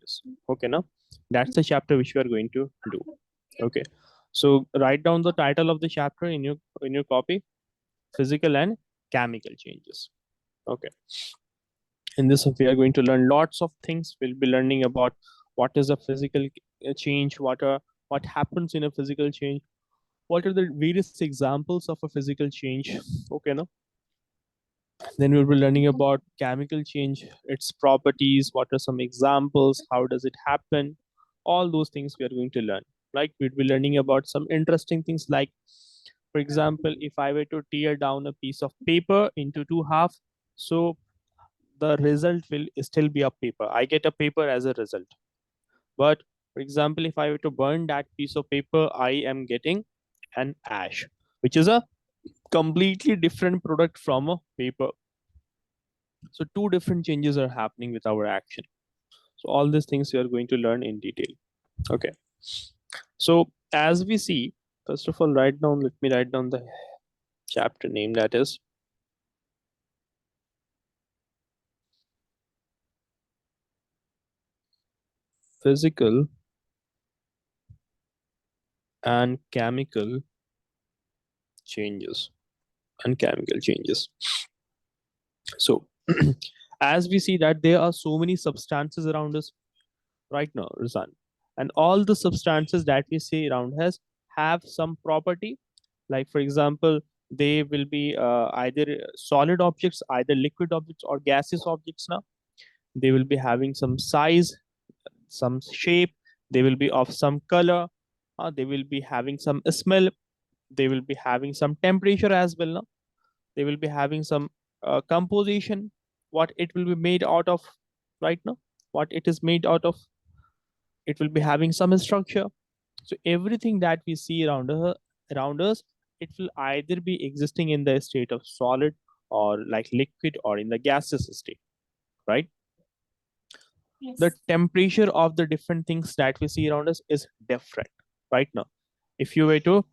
changes. Okay, now that's the chapter which we are going to do. Okay, so write down the title of the chapter in your copy: physical and chemical changes. Okay, in this we are going to learn lots of things. We'll be learning about what is a physical change, what happens in a physical change, what are the various examples of a physical change. Okay, no, then we'll be learning about chemical change, its properties, what are some examples, how does it happen, all those things we are going to learn. Like we'll be learning about some interesting things, like for example, if I were to tear down a piece of paper into two half, so the result will still be a paper. I get a paper as a result. But for example, if I were to burn that piece of paper, I am getting an ash, which is a completely different product from a paper. So two different changes are happening with our action. So all these things we are going to learn in detail. Okay. So as we see, first of all, let me write down the chapter name, that is physical and chemical changes. So as we see that there are so many substances around us right now, Rizan, and all the substances that we see around us have some property. Like for example, they will be either solid objects, either liquid objects or gaseous objects. Now they will be having some size, some shape, they will be of some color, they will be having some smell, they will be having some temperature as well. Now they will be having some composition, what it will be made out of. Right now, what it is made out of, it will be having some structure. So everything that we see around us, it will either be existing in the state of solid or like liquid or in the gaseous state, right? Yes. The temperature of the different things that we see around us is different. Right now, if you were to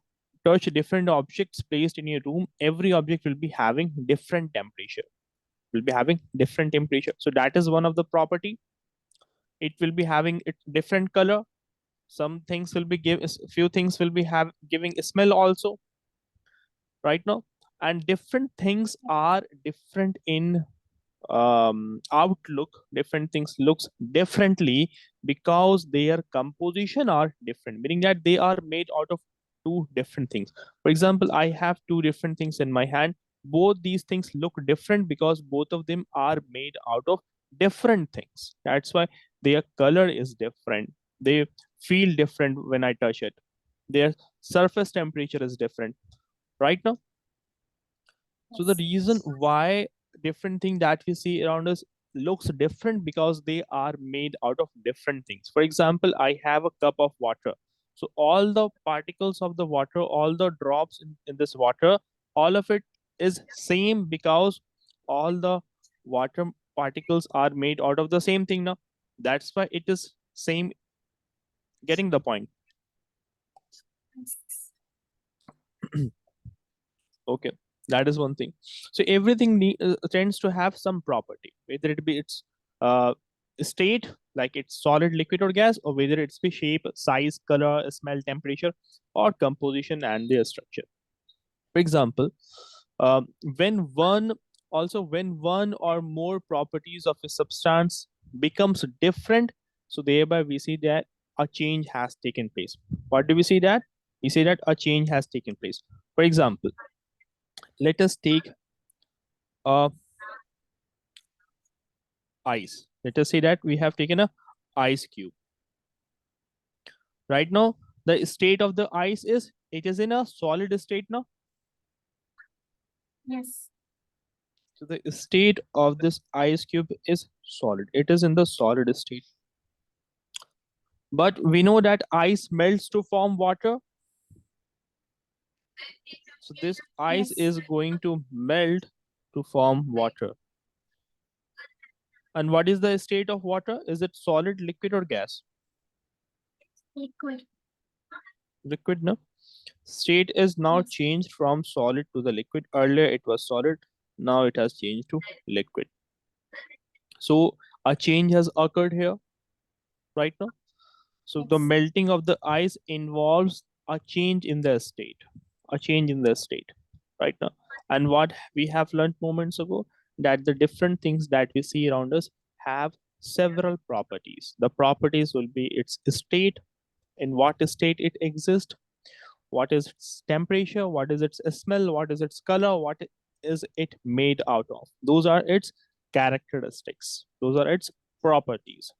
touch different objects placed in your room, every object will be having different temperature, so that is one of the property. It will be having it different color. Some things will be few things will be giving a smell also. Right now, and different things are different in outlook. Different things looks differently because their composition are different, meaning that they are made out of two different things. For example, I have two different things in my hand. Both these things look different because both of them are made out of different things. That's why their color is different, they feel different when I touch it, their surface temperature is different. Right now, so the reason why different thing that we see around us looks different because they are made out of different things. For example, I have a cup of water. So all the particles of the water, all the drops in this water, all of it is same because all the water particles are made out of the same thing now. That's why it is same. Getting the point? Okay, that is one thing. So everything tends to have some property, whether it be its uh, state, like it's solid, liquid or gas, or whether it's be shape, size, color, smell, temperature, or composition and their structure. For example, um, when one when one or more properties of a substance becomes different, so thereby we see that a change has taken place. What do we see that? We say that a change has taken place. For example, let us take ice. Let us say that we have taken a ice cube. Right now, the state of the ice is it is in a solid state now. Yes. So the state of this ice cube is solid. It is in the solid state. But we know that ice melts to form water. So this ice Yes. is going to melt to form water. And what is the state of water? Is it solid, liquid, or gas? Liquid. Liquid, no? State is now Yes. changed from solid to the liquid. Earlier it was solid, now it has changed to liquid. So a change has occurred here. right now. So the Yes. melting of the ice involves a change in the state, right now. And what we have learned moments ago, that the different things that we see around us have several properties. The properties will be its state, in what state it exists, what is its temperature, what is its smell, what is its color, what is it made out of. Those are its characteristics, those are its properties.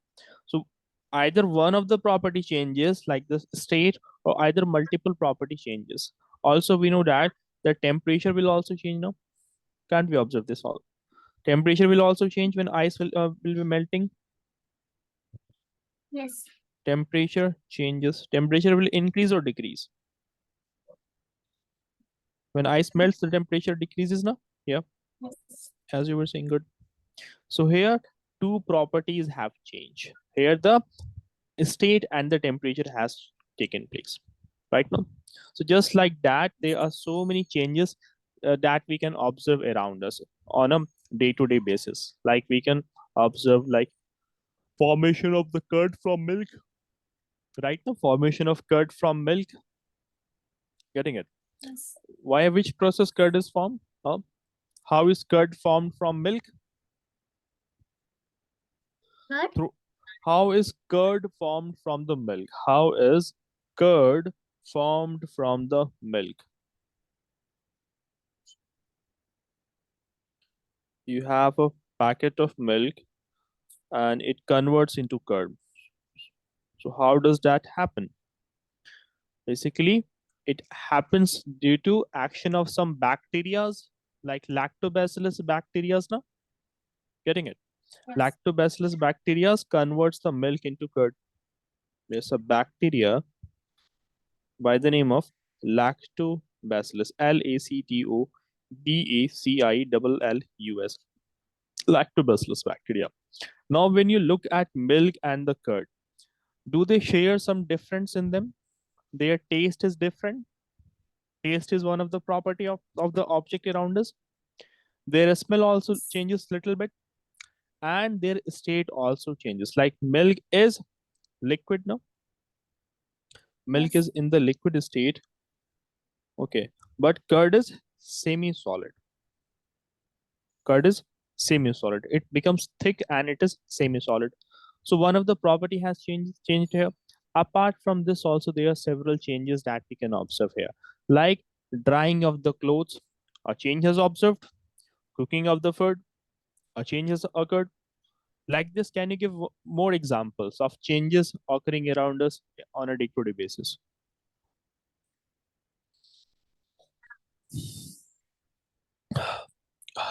So either one of the property changes, like the state, or either multiple property changes. Also we know that the temperature will also change now. Can't we observe this all? Temperature will also change when ice will be melting. Yes. Temperature changes, temperature will increase or decrease. When ice melts, the temperature decreases now. Yeah, Yes. as you were saying, good. So here two properties have changed. Here the state and the temperature has taken place right now. So just like that, there are so many changes that we can observe around us on a day-to-day basis. Like we can observe like formation of the curd from milk, right now, formation of curd from milk. Getting it? Yes. Why, which process curd is formed? How is curd formed from milk? But Through. How is curd formed from the milk? How is curd formed from the milk? You have a packet of milk and it converts into curd. So how does that happen? Basically, it happens due to action of some bacterias like lactobacillus bacterias now. Getting it? yes. Lactobacillus bacterias converts the milk into curd. There's a bacteria by the name of lactobacillus, Lactobacillus, lactobacillus bacteria. Now, when you look at milk and the curd, do they share some difference in them? Their taste is different. Taste is one of the property of the object around us. Their smell also changes little bit, and their state also changes. Like milk is liquid now. Milk Yes. is in the liquid state. Okay. But curd is semi-solid. Curd is semi-solid. It becomes thick and it is semi-solid. So one of the property has changed here. Apart from this, also there are several changes that we can observe here, like drying of the clothes, a change has observed. Cooking of the food, a change has occurred. Like this, can you give more examples of changes occurring around us on a day-to-day basis?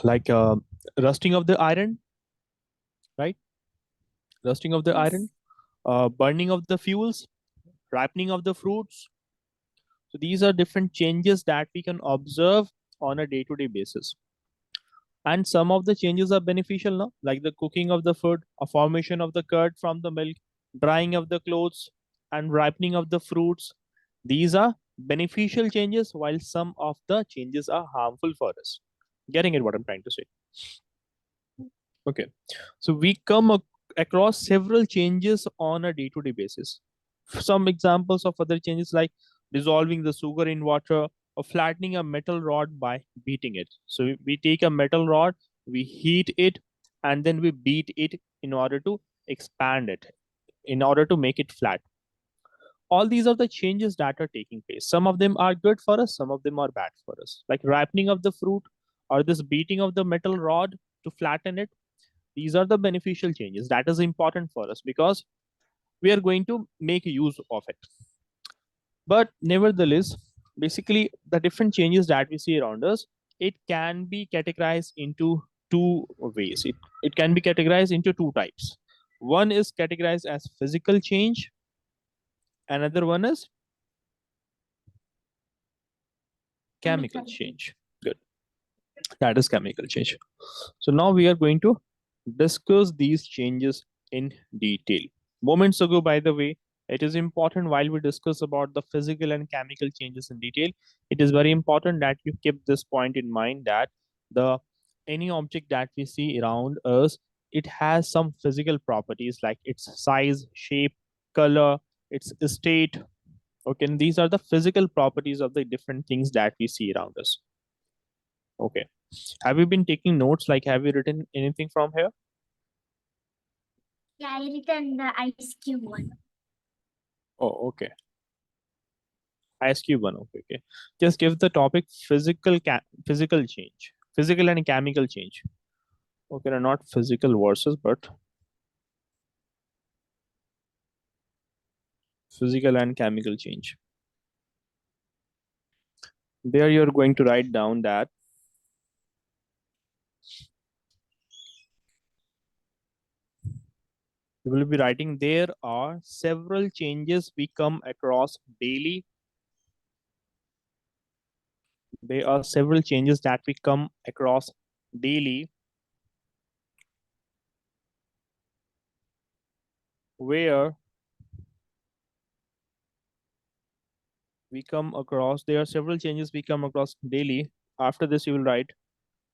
Like rusting of the iron, right? Rusting of the iron, Yes. burning of the fuels, ripening of the fruits. So these are different changes that we can observe on a day-to-day basis. And some of the changes are beneficial now, like the cooking of the food, a formation of the curd from the milk, drying of the clothes, and ripening of the fruits. These are beneficial changes, while some of the changes are harmful for us. Getting it what I'm trying to say? Okay. So we come across several changes on a day-to-day basis. Some examples of other changes like dissolving the sugar in water or flattening a metal rod by beating it. So we take a metal rod, we heat it, and then we beat it in order to expand it, in order to make it flat. All these are the changes that are taking place. Some of them are good for us, some of them are bad for us. Like ripening of the fruit or this beating of the metal rod to flatten it. These are the beneficial changes. That is important for us because we are going to make use of it. But nevertheless, basically the different changes that we see around us, it can be categorized into two ways. It can be categorized into two types. One is categorized as physical change, another one is chemical Chemical. change. Good. That is chemical change. So now we are going to discuss these changes in detail. Moments ago, by the way, it is important while we discuss about the physical and chemical changes in detail, it is very important that you keep this point in mind that the any object that we see around us it has some physical properties like its size, shape, color, its state. Okay, and these are the physical properties of the different things that we see around us. Okay, have you been taking notes? Like, have you written anything from here? Yeah, I written the ice cube one. Oh, okay. Ice cube one. Okay, okay. Just give the topic physical change, physical and chemical change. Okay, no, not physical versus, but physical and chemical change. There you're going to write down that you will be writing there are several changes we come across daily. There are several changes that we come across daily where we come across, there are several changes we come across daily. After this, you will write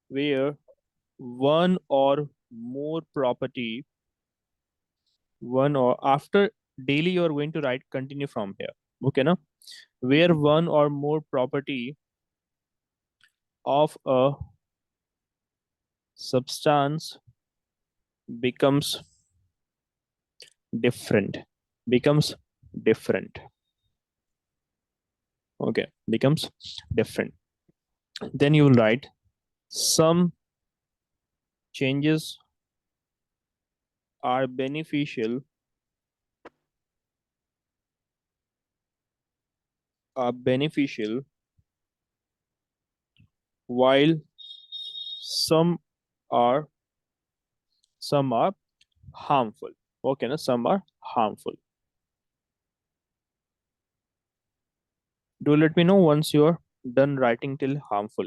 where one or more property, one or after daily, you are going to write continue from here. Okay, now where one or more property of a substance becomes different, becomes different. Okay, becomes different. Then you will write some changes are beneficial, are beneficial while some are some are harmful. Okay, now some are harmful. Do let me know once you're done writing till harmful.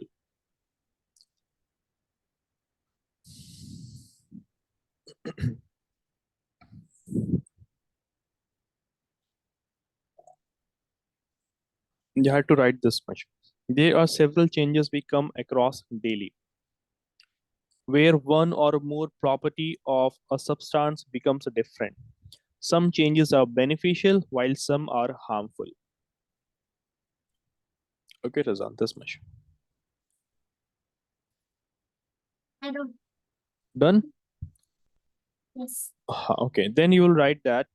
You had to write this much. There are several changes we come across daily where one or more property of a substance becomes different. Some changes are beneficial while some are harmful. Okay, Razan, this much. I don't. Done? Yes. Okay, then you will write that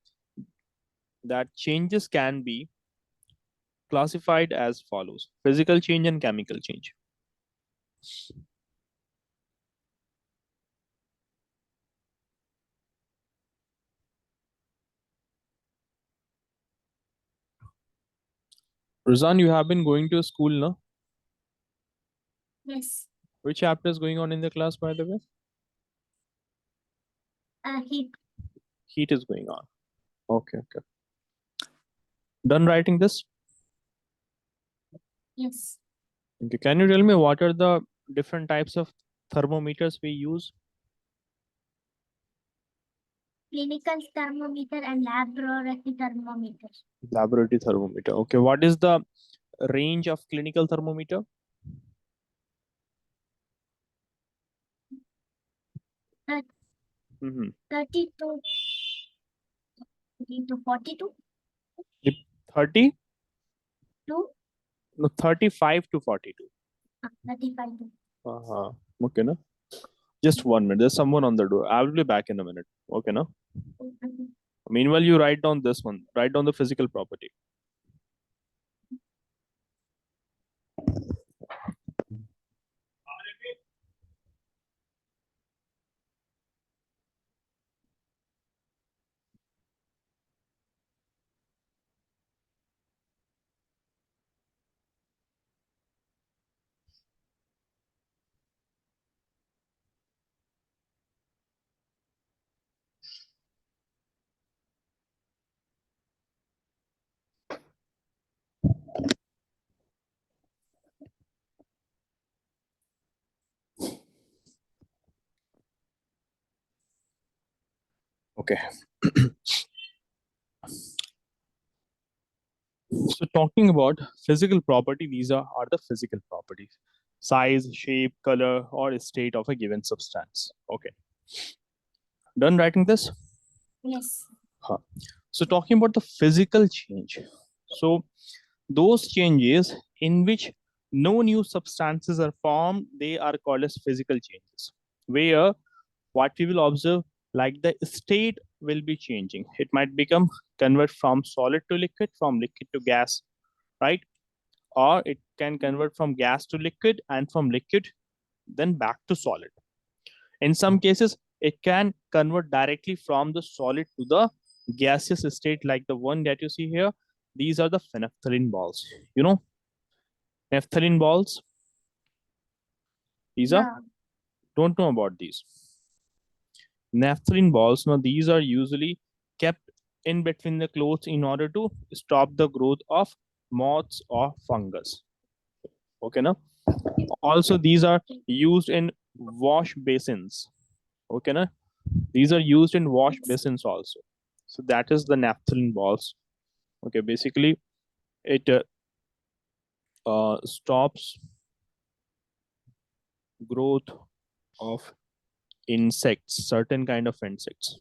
changes can be classified as follows: physical change and chemical change. Razan, you have been going to school now. Yes. Which chapter is going on in the class, by the way? Heat. Heat is going on. Okay, okay. Done writing this? Yes. Okay. Can you tell me what are the different types of thermometers we use? Clinical thermometer and laboratory thermometer. Laboratory thermometer. Okay. What is the range of clinical thermometer? Thir- Mm-hmm. 32 to 42. 30? Two. No, 35 to 42. 35 to. Uh-huh. Okay, no? Just 1 minute. There's someone on the door. I will be back in a minute. Okay, no? Meanwhile, you write down this one. Write down the physical property. Okay. So talking about physical property, these are the physical properties. Size, shape, color, or state of a given substance. Okay. Done writing this? Yes. Huh. So talking about the physical change. So those changes in which no new substances are formed, they are called as physical changes. Where what we will observe, like the state will be changing. It might become convert from solid to liquid, from liquid to gas, right? Or it can convert from gas to liquid and from liquid then back to solid. In some cases, it can convert directly from the solid to the gaseous state, like the one that you see here. These are the phenolphthalein balls. You know, naphthalene balls. These are, Yeah. don't know about these. Naphthalene balls. Now, these are usually kept in between the clothes in order to stop the growth of moths or fungus. Okay, now. Also, these are used in wash basins. Okay, now. These are used in wash Yes. basins also. So that is the naphthalene balls. Okay, basically it stops growth of insects, certain kind of insects.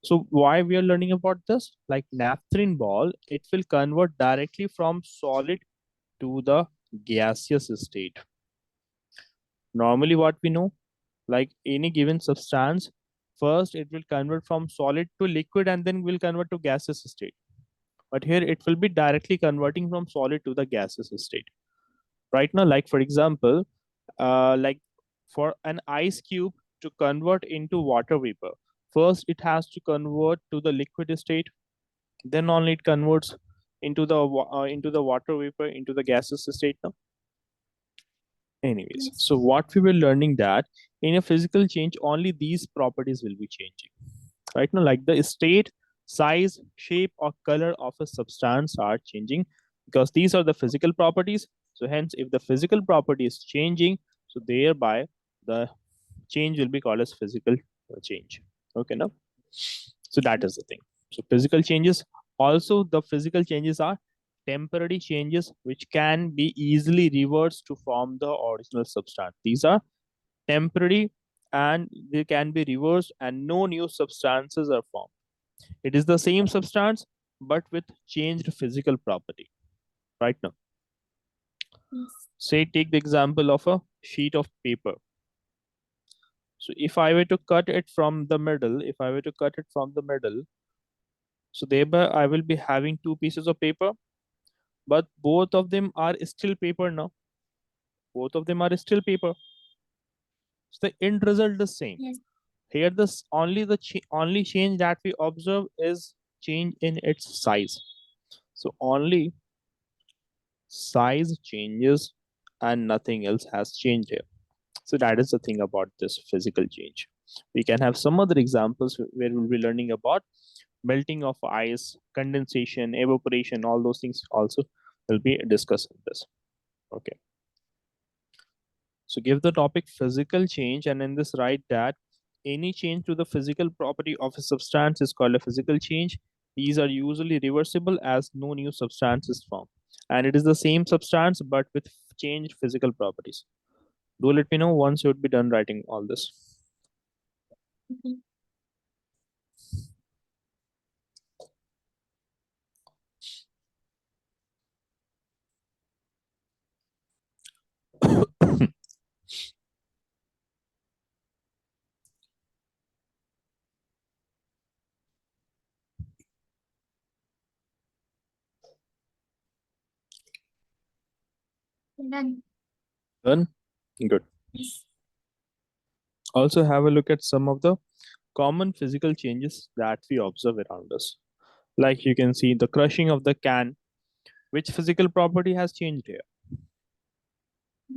So why we are learning about this? Like naphthalene ball, it will convert directly from solid to the gaseous state. Normally, what we know, like any given substance, first it will convert from solid to liquid and then will convert to gaseous state. But here it will be directly converting from solid to the gaseous state. Right now, like for example, like for an ice cube to convert into water vapor, first it has to convert to the liquid state, then only it converts into the water vapor into the gaseous state. Now, anyways, Yes. so what we were learning that in a physical change, only these properties will be changing. Right now, like the state, size, shape, or color of a substance are changing because these are the physical properties. So hence, if the physical property is changing, so thereby the change will be called as physical change. Okay, now, so that is the thing. So physical changes, also the physical changes are temporary changes which can be easily reversed to form the original substance. These are temporary and they can be reversed and no new substances are formed. It is the same substance but with changed physical property. Right now, Yes. say take the example of a sheet of paper. So if I were to cut it from the middle, if I were to cut it from the middle, so thereby I will be having two pieces of paper, but both of them are still paper now. Both of them are still paper. So the end result is same. Yes. Here, this only the only change that we observe is change in its size. So only size changes and nothing else has changed here. So that is the thing about this physical change. We can have some other examples where we'll be learning about melting of ice, condensation, evaporation, all those things also will be discussed in this. Okay. So give the topic physical change, and in this write that any change to the physical property of a substance is called a physical change. These are usually reversible as no new substance is formed. And it is the same substance but with changed physical properties. Do let me know once you would be done writing all this. Okay. Done. Done? Good. Yes. Also have a look at some of the common physical changes that we observe around us. Like you can see the crushing of the can. Which physical property has changed here?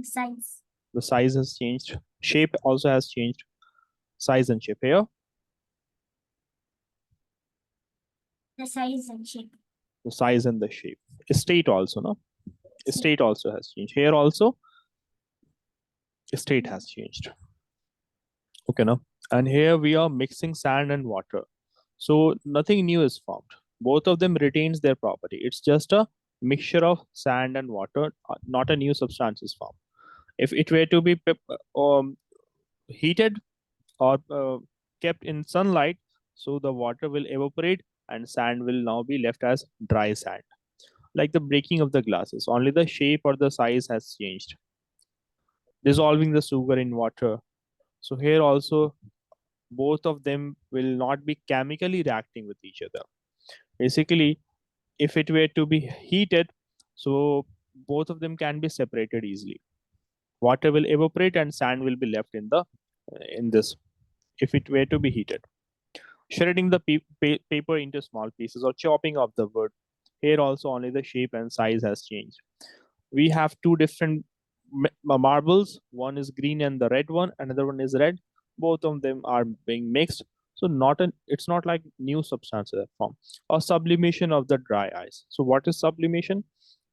Size. The size has changed. Shape also has changed. Size and shape here. The size and shape. The size and the shape. State also, no? Shape. State also has changed. Here also, state has changed. Okay, no? And here we are mixing sand and water. So nothing new is formed. Both of them retains their property. It's just a mixture of sand and water, not a new substance is formed. If it were to be heated or kept in sunlight, so the water will evaporate and sand will now be left as dry sand. Like the breaking of the glasses, only the shape or the size has changed. Dissolving the sugar in water. So here also both of them will not be chemically reacting with each other. Basically, if it were to be heated, so both of them can be separated easily. Water will evaporate and sand will be left in this if it were to be heated. Shredding the paper into small pieces or chopping off the wood. Here also only the shape and size has changed. We have two different marbles. One is green and the red one. Another one is red. Both of them are being mixed. So it's not like new substances are formed. Or sublimation of the dry ice. So what is sublimation?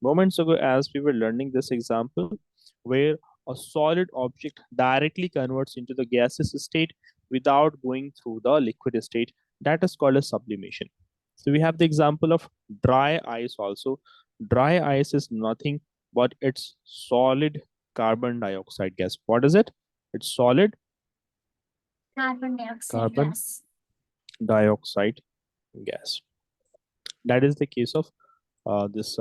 Moments ago, as we were learning this example, where a solid object directly converts into the gaseous state without going through the liquid state, that is called a sublimation. So we have the example of dry ice also. Dry ice is nothing but it's solid carbon dioxide gas. What is it? It's solid Carbon dioxide carbon gas. dioxide gas. That is the case of this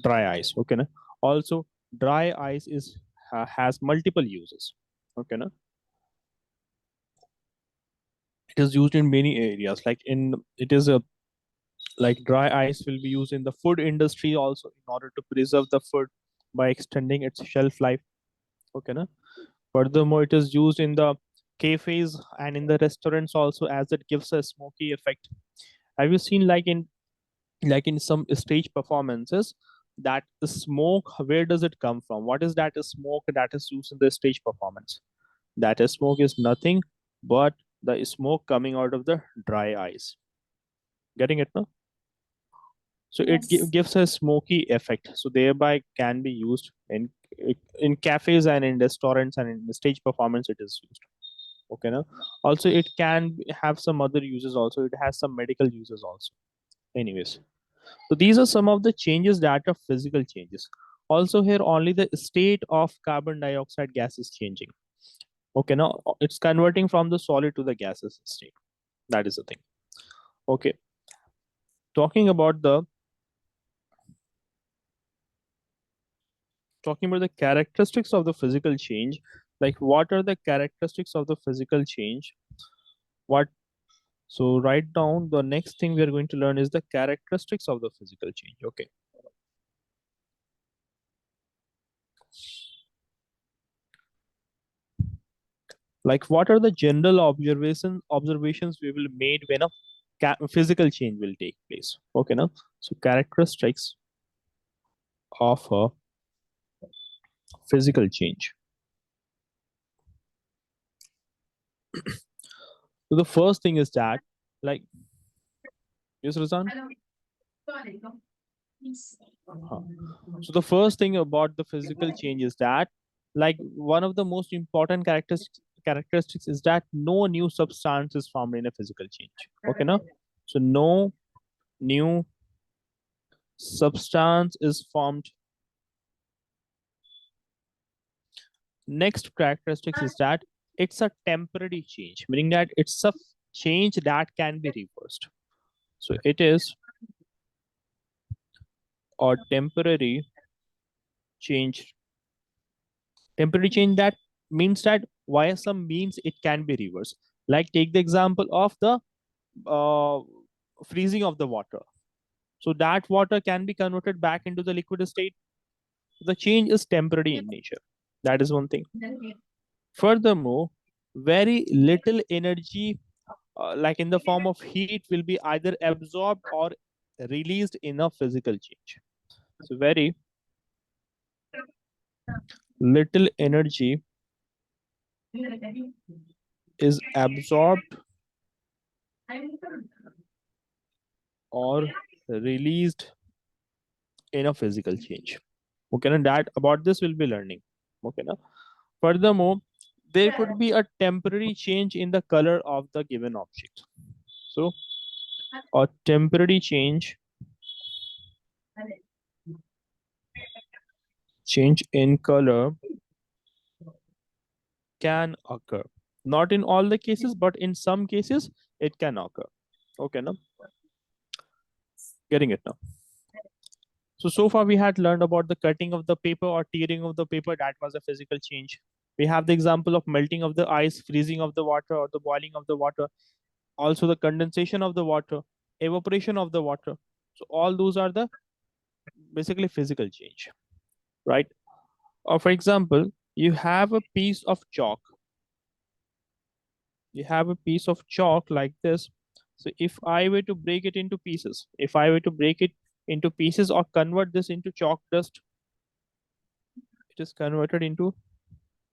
dry ice. Okay, na? Also, dry ice has multiple uses. Okay, na? It is used in many areas. Like it is a like dry ice will be used in the food industry also in order to preserve the food by extending its shelf life. Okay, na? Furthermore, it is used in the cafes and in the restaurants also as it gives a smoky effect. Have you seen like in some stage performances that the smoke, where does it come from? What is that smoke that is used in the stage performance? That smoke is nothing but the smoke coming out of the dry ice. Getting it now? So it Yes. gives a smoky effect. So thereby can be used in cafes and in restaurants and in stage performance it is used. Okay, now also it can have some other uses also. It has some medical uses also. Anyways, so these are some of the changes that are physical changes. Also here only the state of carbon dioxide gas is changing. Okay, now it's converting from the solid to the gaseous state. That is the thing. Okay, talking about the characteristics of the physical change. Like what are the characteristics of the physical change? What So write down the next thing we are going to learn is the characteristics of the physical change. Okay. Like what are the general observations we will made when a physical change will take place? Okay, now so characteristics of a physical change. So the first thing is that, like, yes, Razan? Yes. Huh. So the first thing about the physical change is that, like, one of the most important characteristics is that no new substance is formed in a physical change. Okay, now so no new substance is formed. Next characteristics is that it's a temporary change, meaning that it's a change that can be reversed. So it is a change. Temporary change that means that via some means it can be reversed. Like take the example of the uh, freezing of the water. So that water can be converted back into the liquid state. The change is temporary in nature. That is one thing. Furthermore, very little energy, like in the form of heat, will be either absorbed or released in a physical change. So, very little energy is absorbed or released in a physical change. Okay, and that about this we'll be learning. Okay, now furthermore, there could be a temporary change in the color of the given object. So, a temporary change in color can occur. Not in all the cases, but in some cases it can occur. Okay, now getting it now. So far we had learned about the cutting of the paper or tearing of the paper. That was a physical change. We have the example of melting of the ice, freezing of the water, or the boiling of the water. Also the condensation of the water, evaporation of the water. So all those are the basically physical change, right? Or for example, you have a piece of chalk. You have a piece of chalk like this. So if I were to break it into pieces, if I were to break it into pieces or convert this into chalk dust, it is converted into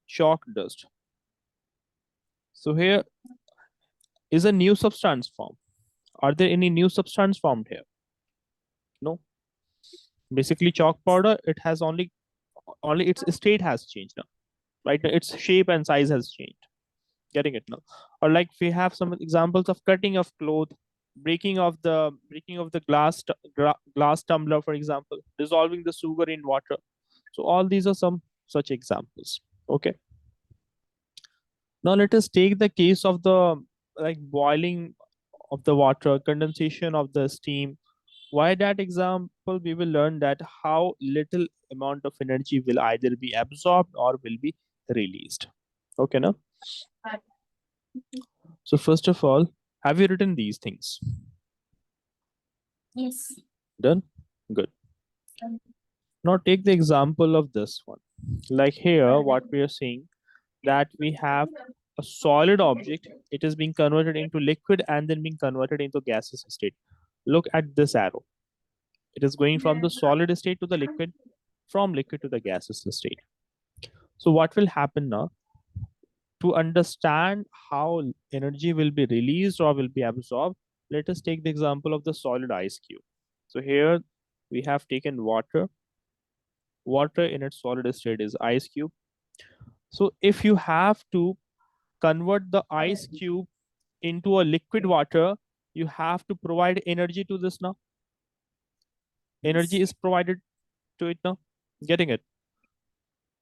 chalk dust. So here is a new substance formed. Are there any new substance formed here? No. Basically, chalk powder, it has only its state has changed now, right? Its shape and size has changed. Getting it now? Or like we have some examples of cutting of cloth, breaking of the glass tumbler, for example, dissolving the sugar in water. So all these are some such examples. Okay. Now let us take the case of the like boiling of the water, condensation of the steam. Why that example? We will learn that how little amount of energy will either be absorbed or will be released. Okay, now. So first of all, have you written these things? Yes. Done? Good. Now take the example of this one. Like here, what we are seeing that we have a solid object. It is being converted into liquid and then being converted into gaseous state. Look at this arrow. It is going from the solid state to the liquid, from liquid to the gaseous state. So what will happen now? To understand how energy will be released or will be absorbed, let us take the example of the solid ice cube. So here we have taken water. Water in its solid state is ice cube. So if you have to convert the ice cube into a liquid water, you have to provide energy to this now. Energy is provided to it now. Getting it?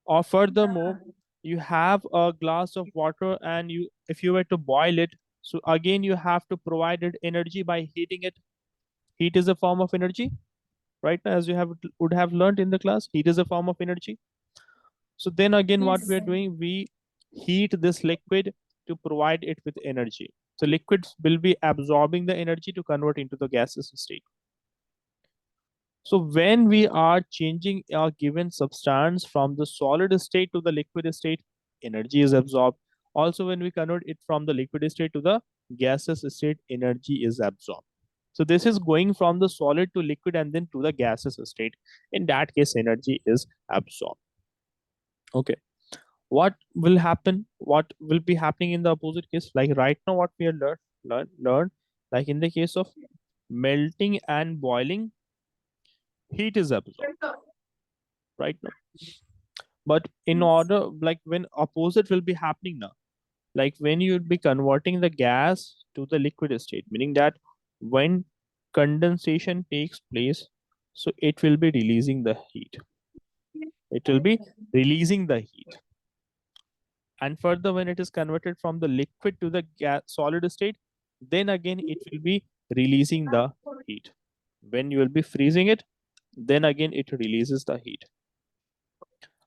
Or furthermore, you have a glass of water and if you were to boil it, so again you have to provide it energy by heating it. Heat is a form of energy, right? As you would have learned in the class, heat is a form of energy. So then again, what we are doing, we heat this liquid to provide it with energy. So liquids will be absorbing the energy to convert into the gaseous state. So when we are changing a given substance from the solid state to the liquid state, energy is absorbed. Also, when we convert it from the liquid state to the gaseous state, energy is absorbed. So this is going from the solid to liquid and then to the gaseous state. In that case, energy is absorbed. Okay. What will happen? What will be happening in the opposite case? Like right now, what we are learned, like in the case of melting and boiling, heat is absorbed right now. But in order, like when opposite will be happening now, like when you will be converting the gas to the liquid state, meaning that when condensation takes place, so it will be releasing the heat. It will be releasing the heat. And further, when it is converted from the liquid to the solid state, then again it will be releasing the heat. When you will be freezing it, then again it releases the heat.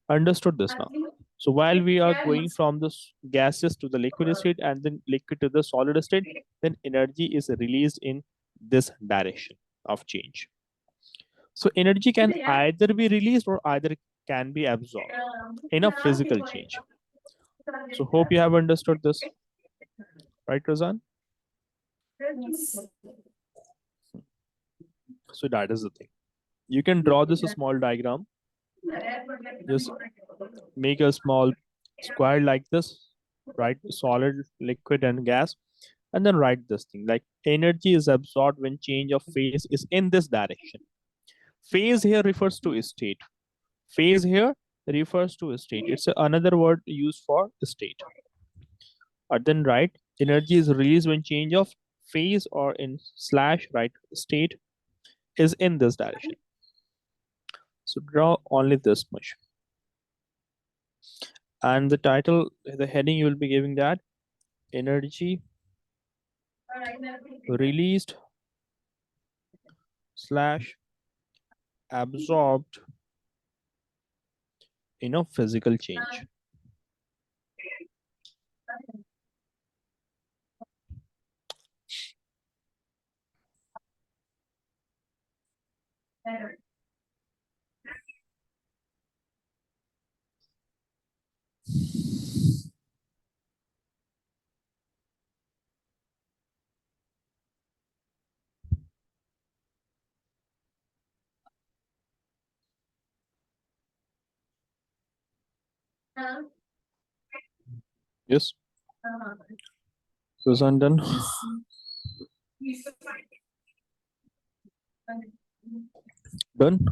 Understood this now? So while we are going from the gases to the liquid state and then liquid to the solid state, then energy is released in this direction of change. So energy can either be released or either can be absorbed in a physical change. So hope you have understood this, right, Razan? Yes. So that is the thing. You can draw this a small diagram. Just make a small square like this, right? Solid, liquid, and gas. And then write this thing like energy is absorbed when change of phase is in this direction. Phase here refers to state. Phase here refers to state. It's another word used for state. And then write energy is released when change of phase or in slash right state is in this direction. So draw only this much. And the title, the heading you will be giving that energy released slash absorbed in a physical change. Yes, Susan done. Done.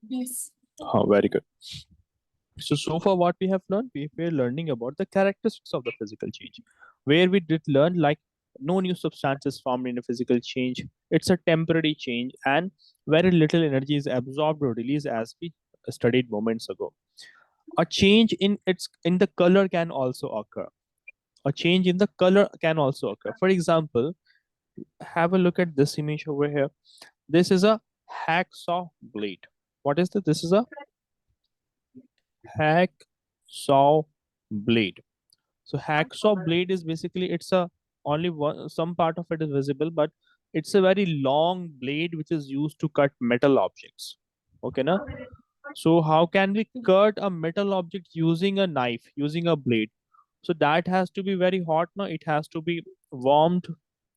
Yes. Oh, very good. So far what we have learned, we were learning about the characteristics of the physical change, where we did learn like no new substances formed in a physical change. It's a temporary change, and very little energy is absorbed or released, as we studied moments ago. A change in the color can also occur. A change in the color can also occur. For example, have a look at this image over here. This is a hacksaw blade. What is this? This is a hacksaw blade. So hacksaw blade is basically, it's a only one, some part of it is visible, but it's a very long blade which is used to cut metal objects. Okay, na? So how can we cut a metal object using a knife, using a blade? So that has to be very hot. No, it has to be warmed.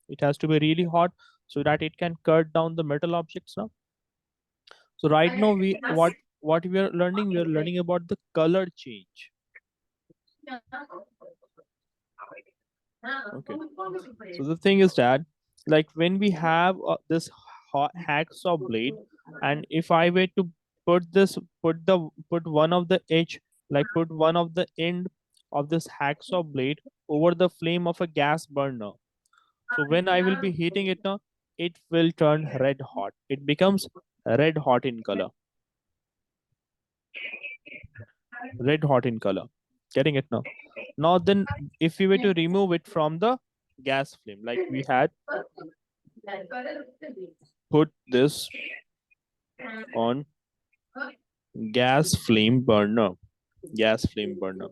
It has to be really hot so that it can cut down the metal objects. No? So right now what we are learning, we are learning about the color change. Okay. So the thing is that, like when we have this hacksaw blade, and if I were to put this, put one of the edge, like put one of the end of this hacksaw blade over the flame of a gas burner. So when I will be heating it now, it will turn red hot. It becomes red hot in color. Red hot in color. Getting it now? Now then, if we were to remove it from the gas flame, like we had put this on gas flame burner. Gas flame burner.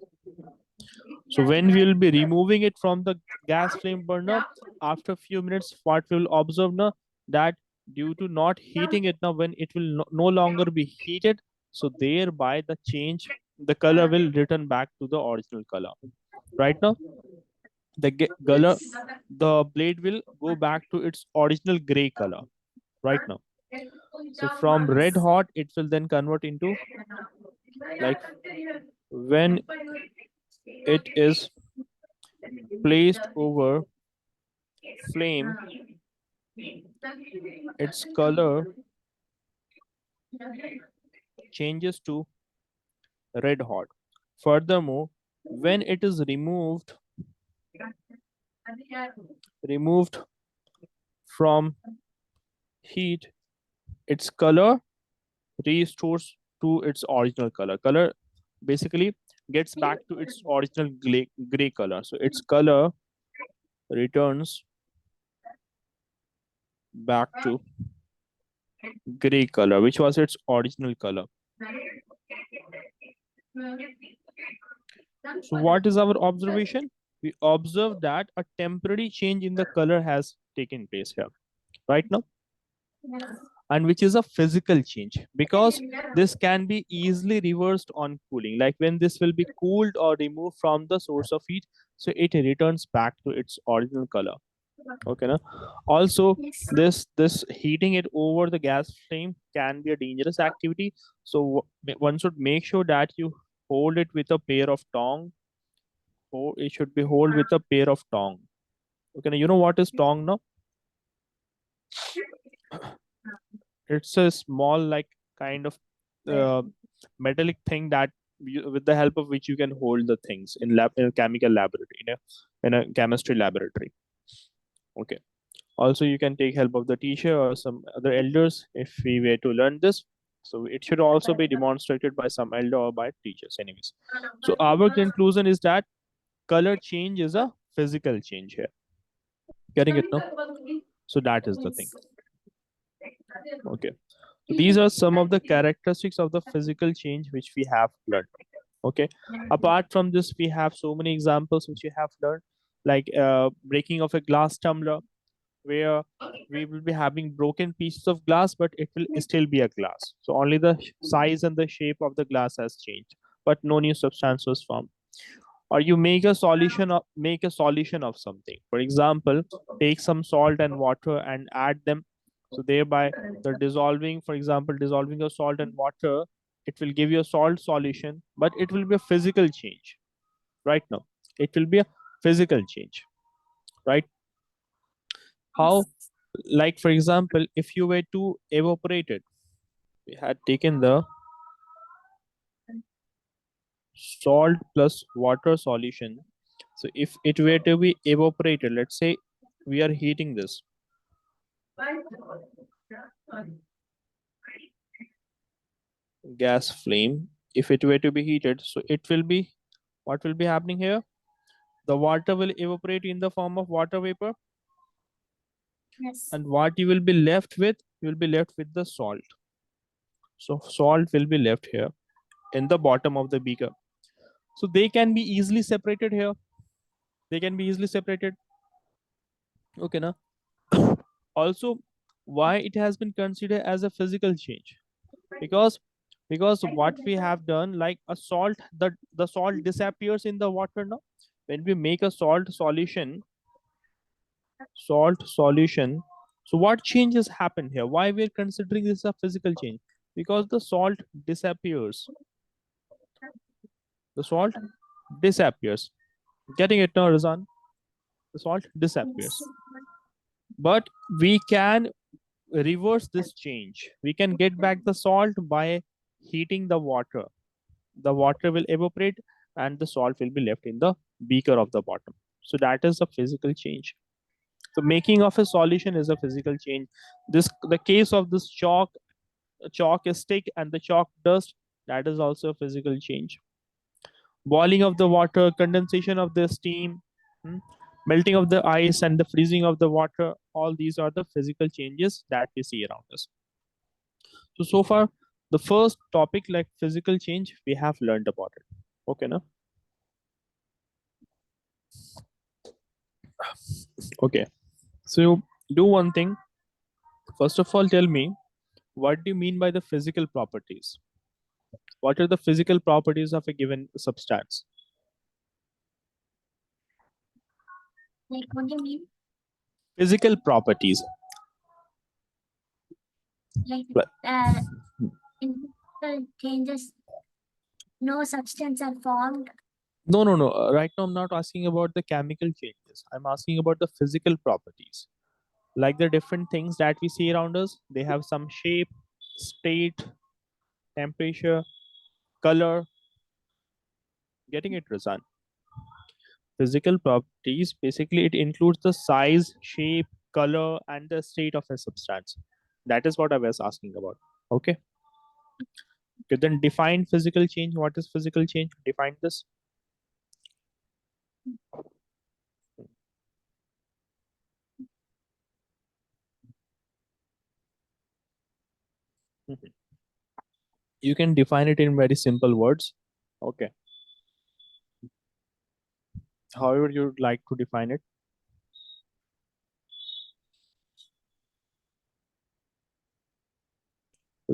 So when we will be removing it from the gas flame burner, after a few minutes, what we will observe now, that due to not heating it now, when it will no longer be heated, so thereby the change, the color will return back to the original color. Right now, color, the blade will go back to its original gray color. Right now. So from red hot, it will then convert into, like when it is placed over flame, its color changes to red hot. Furthermore, when it is removed from heat, its color restores to its original color. Color basically gets back to its original gray color. So its color returns back to gray color, which was its original color. So what is our observation? We observe that a temporary change in the color has taken place here, right now, and which is a physical change, because this can be easily reversed on cooling. Like when this will be cooled or removed from the source of heat, so it returns back to its original color. Okay, na? Also, this heating it over the gas flame can be a dangerous activity. So one should make sure that you hold it with a pair of tongs. Or it should be hold with a pair of tongs. Okay, now you know what is tong now? It's a small, like kind of uh, metallic thing that with the help of which you can hold the things in in a chemical laboratory, in a chemistry laboratory. Okay. Also, you can take help of the teacher or some other elders if we were to learn this. So it should also be demonstrated by some elder or by teachers anyways. So our conclusion is that color change is a physical change here. Getting it now? So that is the thing. Okay. So these are some of the characteristics of the physical change which we have learned. Okay. Apart from this, we have so many examples which we have learned, like breaking of a glass tumbler, where we will be having broken pieces of glass, but it will still be a glass. So only the size and the shape of the glass has changed, but no new substance was formed. Or you make a solution of something. For example, take some salt and water and add them. So thereby the dissolving, for example, dissolving a salt and water, it will give you a salt solution, but it will be a physical change. Right now, it will be a physical change. Right? How? Like for example, if you were to evaporate it, we had taken the salt plus water solution. So if it were to be evaporated, let's say we are heating this gas flame. If it were to be heated, so it will be, what will be happening here? The water will evaporate in the form of water vapor, Yes. and what you will be left with, you will be left with the salt. So salt will be left here in the bottom of the beaker. So they can be easily separated here. They can be easily separated. Okay, now also, why it has been considered as a physical change? Because what we have done, like a salt, the salt disappears in the water now. When we make a salt solution, so what changes happen here? Why we're considering this a physical change? Because the salt disappears. The salt disappears. Getting it now, Razan? The salt disappears. Yes. But we can reverse this change. We can get back the salt by heating the water. The water will evaporate and the salt will be left in the beaker of the bottom. So that is a physical change. So making of a solution is a physical change. This the case of this chalk stick and the chalk dust, that is also a physical change. Boiling of the water, condensation of the steam, hmm, melting of the ice and the freezing of the water, all these are the physical changes that we see around us. So far, the first topic, like physical change, we have learned about it. Okay, now? Okay. So do one thing. First of all, tell me, what do you mean by the physical properties? What are the physical properties of a given substance? Like, what do you mean? Physical properties. Like, Well, in physical changes, no substance are formed. no, no, no. Right now, I'm not asking about the chemical changes. I'm asking about the physical properties. Like the different things that we see around us, they have some shape, state, temperature, color. Getting it, Razan? Physical properties, basically, it includes the size, shape, color, and the state of a substance. That is what I was asking about. Okay. Okay, then define physical change. What is physical change? Define this. Mhm. You can define it in very simple words. Okay. However, you would like to define it.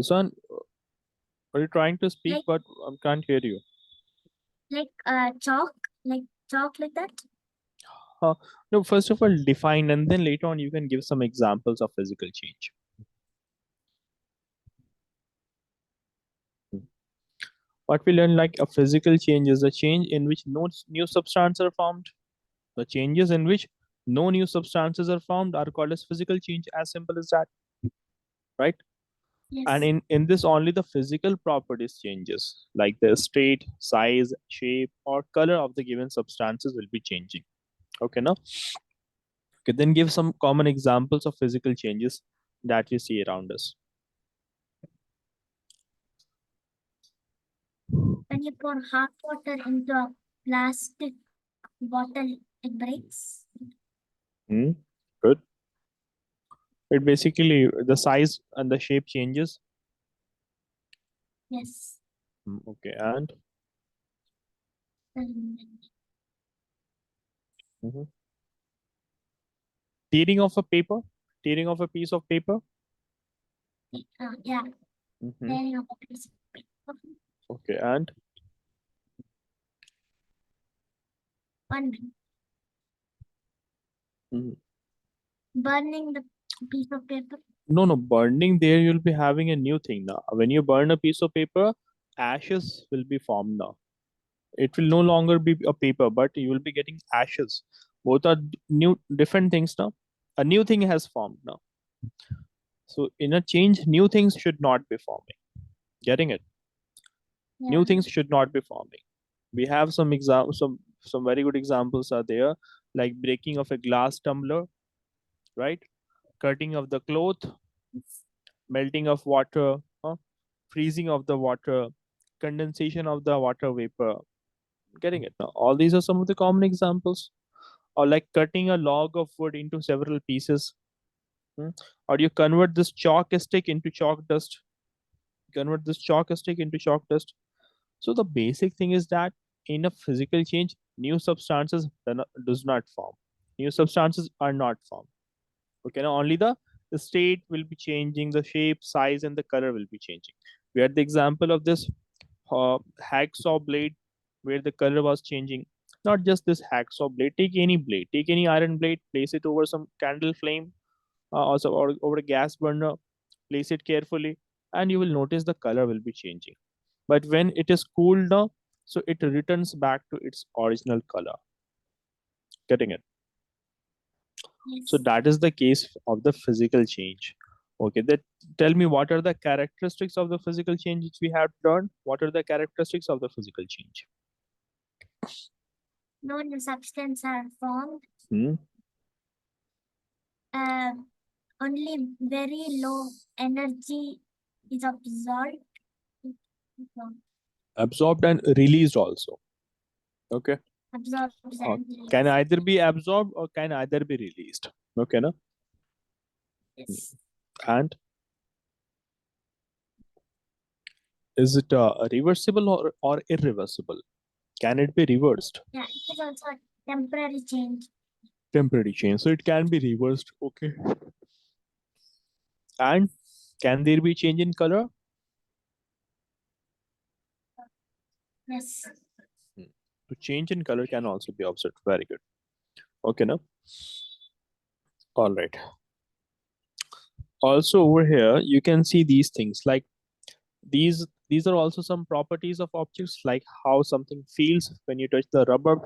Son, are you trying to speak, Like, but I can't hear you? like chalk, like that. Uh, no, first of all, define, and then later on, you can give some examples of physical change. What we learn, like a physical change is a change in which no new substances are formed. The changes in which no new substances are formed are called as physical change. As simple as that, right? And Yes. in this, only the physical properties changes, like the state, size, shape, or color of the given substances will be changing. Okay, now, okay, then give some common examples of physical changes that we see around us. When you pour hot water into a plastic bottle, it breaks. Good. It basically the size and the shape changes. Yes. Okay, and Um, tearing of a paper, tearing of a piece of paper. yeah. Mhm. Tearing of a piece of paper. Okay, and Burning. Burning the piece of paper. no, burning there you'll be having a new thing now. When you burn a piece of paper, ashes will be formed now. It will no longer be a paper, but you will be getting ashes. Both are new, different things now. A new thing has formed now. So in a change, new things should not be forming. Getting it? Yeah. New things should not be forming. We have some examples, some very good examples are there, like breaking of a glass tumbler, right? Cutting of the cloth, melting of water, freezing of the water, condensation of the water vapor. Getting it now? All these are some of the common examples. Or like cutting a log of wood into several pieces. Or you convert this chalk stick into chalk dust. Convert this chalk stick into chalk dust. So the basic thing is that in a physical change, new substances does not form. New substances are not formed. Okay, now only the state will be changing, the shape, size, and the color will be changing. We had the example of this hacksaw blade where the color was changing. Not just this hacksaw blade, take any iron blade, place it over some candle flame, also or over a gas burner, place it carefully, and you will notice the color will be changing. But when it is cooled down, so it returns back to its original color. Getting it? So Yes. that is the case of the physical change. Okay, that tell me what are the characteristics of the physical change which we have learned? What are the characteristics of the physical change? No new substance are formed. Hmm? Only very low energy is absorbed. Absorbed and released also. Okay. Absorbs and Can release. either be absorbed or can either be released. Okay, no? Yes. And is it reversible or irreversible? Can it be reversed? Yeah, it is also a temporary change. Temporary change. So it can be reversed. Okay. And can there be change in color? Yes. So change in color can also be observed. Very good. Okay, now. All right. Also over here, you can see these things like these are also some properties of objects, like how something feels when you touch the rubber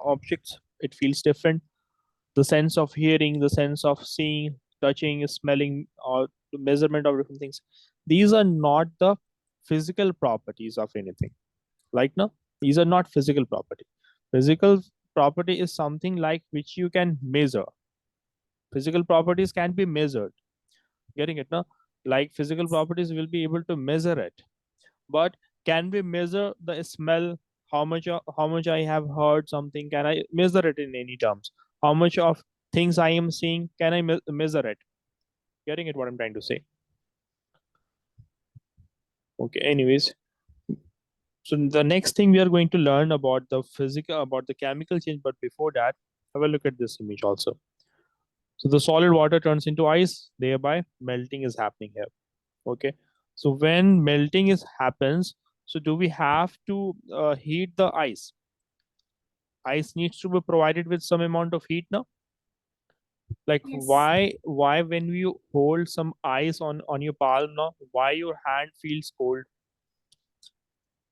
objects. It feels different. The sense of hearing, the sense of seeing, touching, smelling, or the measurement of different things. These are not the physical properties of anything. Like no, these are not physical property. Physical property is something like which you can measure. Physical properties can be measured. Getting it now? Like physical properties will be able to measure it. But can we measure the smell? How much I have heard something? Can I measure it in any terms? How much of things I am seeing? Can I measure it? Getting it? What I'm trying to say? Okay. Anyways, so the next thing we are going to learn about the physical, about the chemical change. But before that, have a look at this image also. So the solid water turns into ice, thereby melting is happening here. Okay. So when melting is happens, so do we have to heat the ice? Ice needs to be provided with some amount of heat now. Like Yes. why when you hold some ice on your palm now, why your hand feels cold?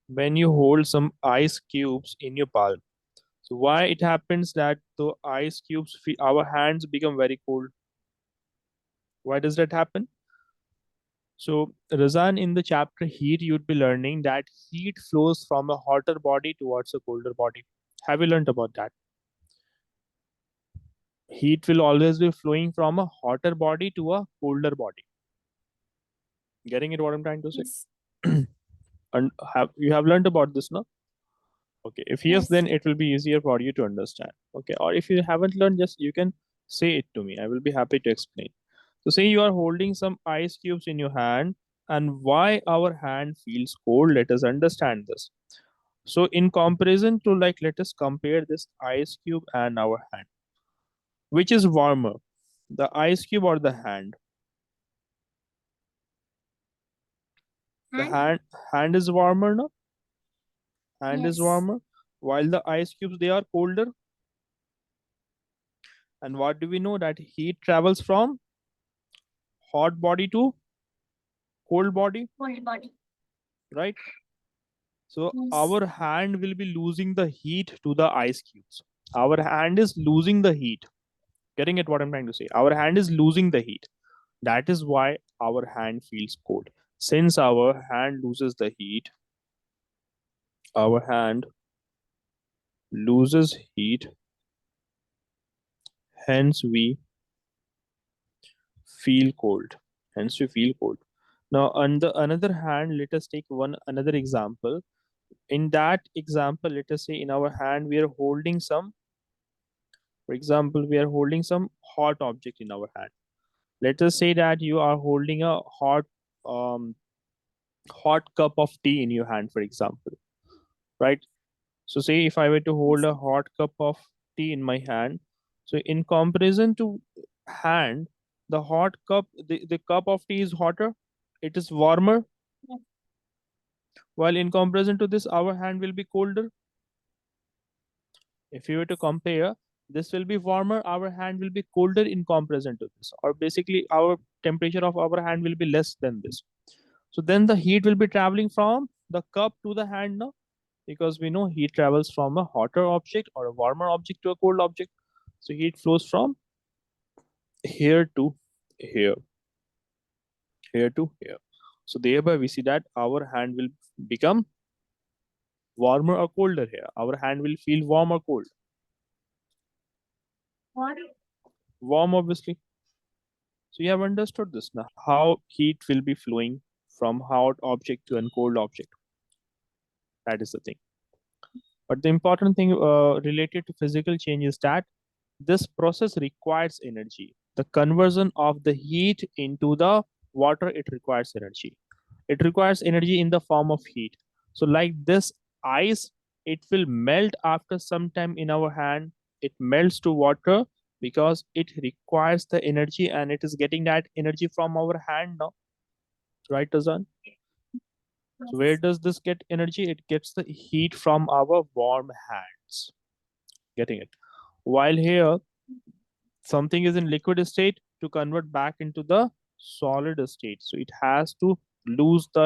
When you hold some ice cubes in your palm, so why it happens that the ice cubes our hands become very cold? Why does that happen? So, Razan, in the chapter heat, you'd be learning that heat flows from a hotter body towards a colder body. Have you learned about that? Heat will always be flowing from a hotter body to a colder body. Getting it? What I'm trying to say? Yes. And have you have learned about this, no? Okay, if yes, Yes. then it will be easier for you to understand. Okay, or if you haven't learned, just you can say it to me. I will be happy to explain. So say you are holding some ice cubes in your hand, and why our hand feels cold, let us understand this. So in comparison to, like, let us compare this ice cube and our hand. Which is warmer, the ice cube or the hand? The And hand is warmer, no? Hand is yes. warmer, while the ice cubes, they are colder. And what do we know? That heat travels from hot body to cold body, Whole body. right? So Yes. our hand will be losing the heat to the ice cubes. Our hand is losing the heat. Getting at what I'm trying to say? Our hand is losing the heat. That is why our hand feels cold. Since our hand loses the heat, our hand loses heat, hence we feel cold. Hence we feel cold. Now, on the another hand, let us take one another example. In that example, let us say in our hand we are holding some, for example, we are holding some hot object in our hand. Let us say that you are holding a um, hot cup of tea in your hand, for example, right? So say if I were to hold Yes. a hot cup of tea in my hand, so in comparison to hand, the hot cup, the cup of tea is hotter, it is warmer, Yes. while in comparison to this, our hand will be colder. If you were to compare, this will be warmer, our hand will be colder in comparison to this, or basically our temperature of our hand will be less than this. So then the heat will be traveling from the cup to the hand now, because we know heat travels from a hotter object or a warmer object to a cold object. So heat flows from here to here, here to here. So thereby we see that our hand will become warmer or colder here. Our hand will feel warm or cold. What? Warm, obviously. So you have understood this now, how heat will be flowing from hot object to a cold object. That is the thing. But the important thing related to physical change is that this process requires energy. The conversion of the heat into the water, it requires energy. It requires energy in the form of heat. So like this ice, it will melt after some time in our hand. It melts to water because it requires the energy, and it is getting that energy from our hand now. Right, Tazan? So where Yes. does this get energy? It gets the heat from our warm hands. Getting it? While here, something is in liquid state, to convert back into the solid state, so it has to lose the